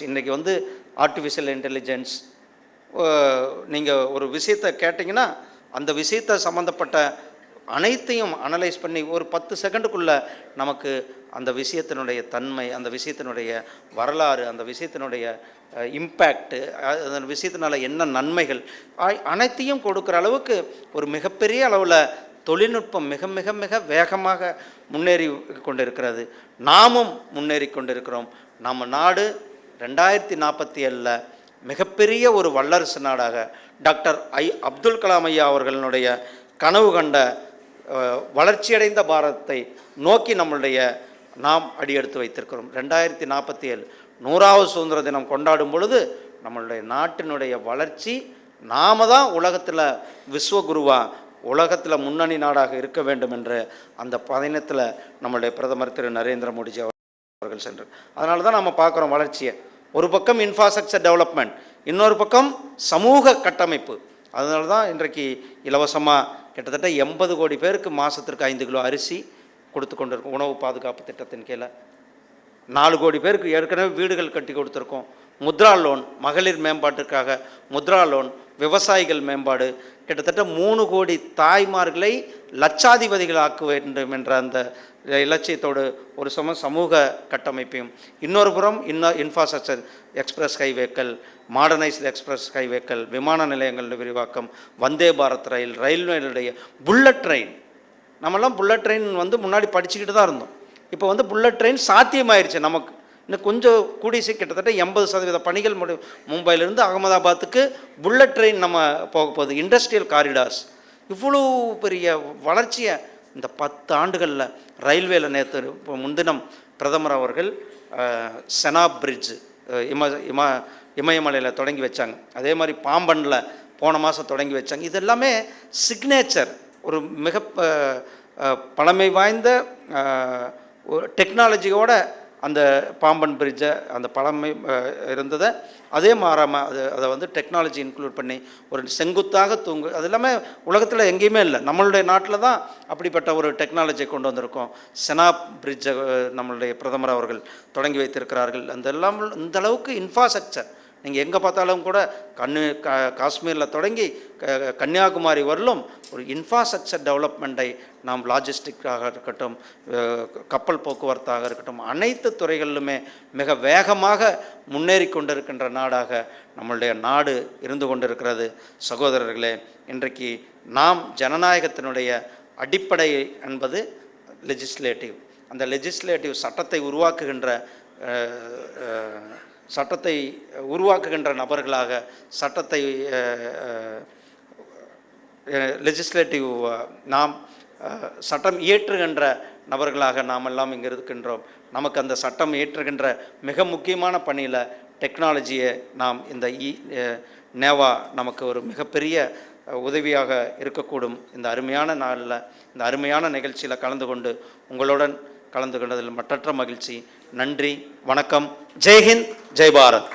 இன்றைக்கி artificial intelligence நீங்கள் ஒரு விஷயத்தை கேட்டிங்கன்னா அந்த விஷயத்தை சம்மந்தப்பட்ட அனைத்தையும் அனலைஸ் பண்ணி ஒரு 10 செகண்டுக்குள்ளே நமக்கு அந்த விஷயத்தினுடைய தன்மை, அந்த விஷயத்தினுடைய வரலாறு, அந்த விஷயத்தினுடைய இம்பேக்ட்டு, அந்த விஷயத்தினால என்ன நன்மைகள் அனைத்தையும் கொடுக்குற அளவுக்கு ஒரு மிகப்பெரிய அளவில் தொழில்நுட்பம் மிக மிக மிக வேகமாக முன்னேறி கொண்டிருக்கிறது. நாமும் முன்னேறி கொண்டிருக்கிறோம். நம்ம நாடு 2047 மிகப்பெரிய ஒரு வல்லரசு நாடாக டாக்டர் அப்துல் கலாம் ஐயா அவர்களுடைய கனவு கண்ட வளர்ச்சியடைந்த பாரதத்தை நோக்கி நாம் அடியெடுத்து வைத்திருக்கிறோம். 2047 100வது சுதந்திர தினம் கொண்டாடும் பொழுது நம்மளுடைய நாட்டினுடைய வளர்ச்சி நாம தான் உலகத்தில் விஸ்வகுருவா, உலகத்தில் முன்னணி நாடாக இருக்க வேண்டும் என்ற அந்த பயணத்தில் நம்மளுடைய பிரதமர் திரு நரேந்திர மோடிஜி அவர்கள் சென்று, அதனால தான் நம்ம பார்க்குறோம் வளர்ச்சியை. ஒரு பக்கம் இன்ஃப்ராஸ்ட்ரக்சர் டெவலப்மெண்ட், இன்னொரு பக்கம் சமூக கட்டமைப்பு. அதனால தான் இன்றைக்கு இலவசமாக கிட்டத்தட்ட 80 கோடி பேருக்கு மாதத்திற்கு 5 கிலோ அரிசி கொடுத்து கொண்டிருக்கோம். உணவு பாதுகாப்பு திட்டத்தின் கீழே 4 கோடி பேருக்கு ஏற்கனவே வீடுகள் கட்டி கொடுத்துருக்கோம். முத்ரா லோன், மகளிர் மேம்பாட்டுக்காக முத்ரா லோன், விவசாயிகள் மேம்பாடு, கிட்டத்தட்ட 3 கோடி தாய்மார்களை லட்சாதிபதிகள் ஆக்க வேண்டும் என்ற அந்த இலட்சியத்தோடு ஒரு சமூக கட்டமைப்பையும், இன்னொரு புறம் இன்ஃப்ராஸ்ட்ரக்சர், எக்ஸ்பிரஸ் ஹைவேக்கள், மாடர்னைஸ்டு எக்ஸ்பிரஸ் ஹைவேக்கள், விமான நிலையங்கள் விரிவாக்கம், வந்தே பாரத் ரயில், ரயில்வேனுடைய புல்லட் ட்ரெயின். நம்மெல்லாம் புல்லட் ட்ரெயின் முன்னாடி படிச்சுக்கிட்டு தான் இருந்தோம். இப்போ புல்லட் ட்ரெயின் சாத்தியமாயிருச்சு. நமக்கு இன்னும் கொஞ்சம் கூடிய கிட்டத்தட்ட 80% பணிகள் மும்பையிலேருந்து அகமதாபாத்துக்கு புல்லட் ட்ரெயின் நம்ம போக போகுது. இண்டஸ்ட்ரியல் காரிடார்ஸ், இவ்வளோ பெரிய வளர்ச்சியை இந்த 10 ஆண்டுகளில் ரயில்வேல நேற்று முன்தினம் பிரதமர் அவர்கள் செனாப் பிரிட்ஜு இமயமலையில் தொடங்கி வச்சாங்க. அதே மாதிரி பாம்பனில் போன மாதம் தொடங்கி வச்சாங்க. இது எல்லாமே சிக்னேச்சர், ஒரு மிக பழமை வாய்ந்த டெக்னாலஜியோட அந்த பாம்பன் பிரிட்ஜை, அந்த பழமை இருந்ததை அதே மாறாமல் அதை டெக்னாலஜி இன்க்ளூட் பண்ணி ஒரு செங்குத்தாக அது எல்லாமே உலகத்தில் எங்கேயுமே இல்லை, நம்மளுடைய நாட்டில் தான் அப்படிப்பட்ட ஒரு டெக்னாலஜியை கொண்டு வந்திருக்கோம். செனாப் பிரிட்ஜை நம்மளுடைய பிரதமர் அவர்கள் தொடங்கி வைத்திருக்கிறார்கள். இந்த அளவுக்கு இன்ஃப்ராஸ்ட்ரக்சர் நீங்கள் எங்கே பார்த்தாலும் கூட காஷ்மீரில் தொடங்கி கன்னியாகுமரி வரலும் ஒரு இன்ஃப்ராஸ்ட்ரக்சர் டெவலப்மெண்ட்டை நாம் லாஜிஸ்டிக்காக இருக்கட்டும், கப்பல் போக்குவரத்தாக இருக்கட்டும், அனைத்து துறைகளிலுமே மிக வேகமாக முன்னேறி கொண்டிருக்கின்ற நாடாக நம்மளுடைய நாடு இருந்து கொண்டிருக்கிறது. சகோதரர்களே, இன்றைக்கு நாம் ஜனநாயகத்தினுடைய அடிப்படை என்பது லெஜிஸ்லேட்டிவ். அந்த லெஜிஸ்லேட்டிவ் சட்டத்தை உருவாக்குகின்ற நபர்களாக, சட்டத்தை லெஜிஸ்லேட்டிவ் நாம் சட்டம் இயற்றுகின்ற நபர்களாக நாம் எல்லாம் இங்கே இருக்கின்றோம். நமக்கு அந்த சட்டம் இயற்றுகின்ற மிக முக்கியமான பணியில் டெக்னாலஜியை நாம் இந்த நேவா நமக்கு ஒரு மிகப்பெரிய உதவியாக இருக்கக்கூடும். இந்த அருமையான நாளில், இந்த அருமையான நிகழ்ச்சியில் உங்களுடன் கலந்து கொண்டதில் மற்றற்ற மகிழ்ச்சி. நன்றி, வணக்கம். ஜெய்ஹிந்த், ஜெய் பாரத்.